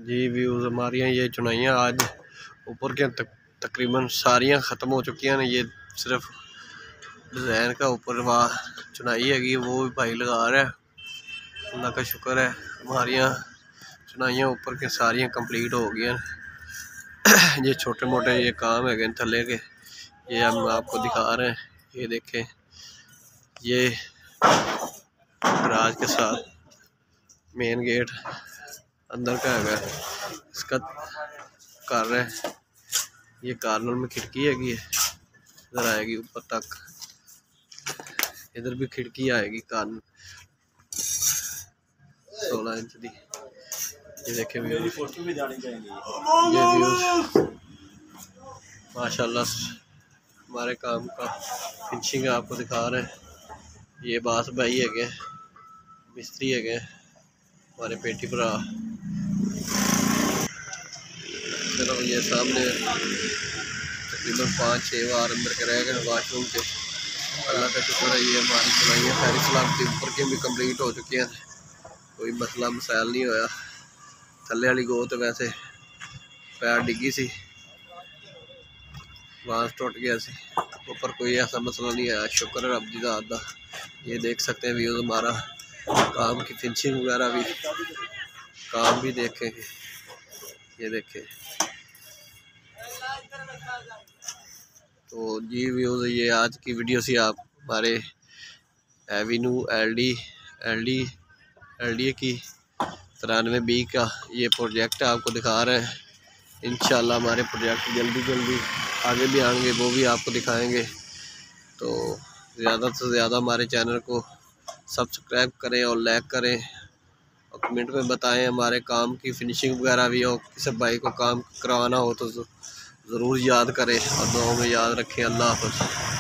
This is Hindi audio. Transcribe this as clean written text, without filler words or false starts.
जी व्यूज़ हमारी यहाँ ये चुनाइयाँ आज ऊपर के तकरीबन सारियाँ ख़त्म हो चुकी हैं। ये सिर्फ डिज़ाइन का ऊपर वहाँ चुनाई हैगी वो भी भाई लगा रहा है। अल्लाह का शुक्र है हमारी यहाँ चुनाइयाँ ऊपर के सारियाँ कंप्लीट हो गई हैं। ये छोटे मोटे ये काम है थले के, ये हम आपको दिखा रहे हैं। ये देखें, ये गराज के साथ मेन गेट अंदर का है, इसका कर रहे हैं। ये कार्नर में खिड़की हैगी, इधर आएगी ऊपर तक, इधर भी खिड़की आएगी कार्नर 16 इंच की। ये देखें व्यूज़, ये व्यूज़ माशाल्लाह हमारे काम का फिनिशिंग आपको दिखा रहे हैं। ये बास भाई है, मिस्त्री है हमारे पेटी भरा। चलो ये सामने तकरीबन 5-6 बार अंदर के रह गए वाशरूम के। अल्लाह का शुक्र है ये हमारी चुनाइयाँ खैर सलामती ऊपर के भी कंप्लीट हो चुकी हैं, कोई मसला मसाइल नहीं होया। थले वाली गो तो वैसे पैर डिगी सी, बांस टूट गया सी, ऊपर कोई ऐसा मसला नहीं आया, शुक्र है रब दी ज़ात दा। ये देख सकते हैं व्यूज़, हमारा काम की फिनिशिंग वगैरह भी, काम भी देखेंगे। ये देखें तो जी व्यूज़, ये आज की वीडियो से आप हमारे एवेन्यू एल डी की 93B का ये प्रोजेक्ट आपको दिखा रहे हैं। इंशाल्लाह हमारे प्रोजेक्ट जल्दी आगे भी आएंगे, वो भी आपको दिखाएंगे। तो ज़्यादा से ज़्यादा हमारे चैनल को सब्सक्राइब करें और लाइक करें और कमेंट में बताएं हमारे काम की फिनिशिंग वगैरह भी हो। किसी भाई को काम करवाना हो तो ज़रूर याद करें और दुआओं में याद रखें। अल्लाह हाफ़िज़।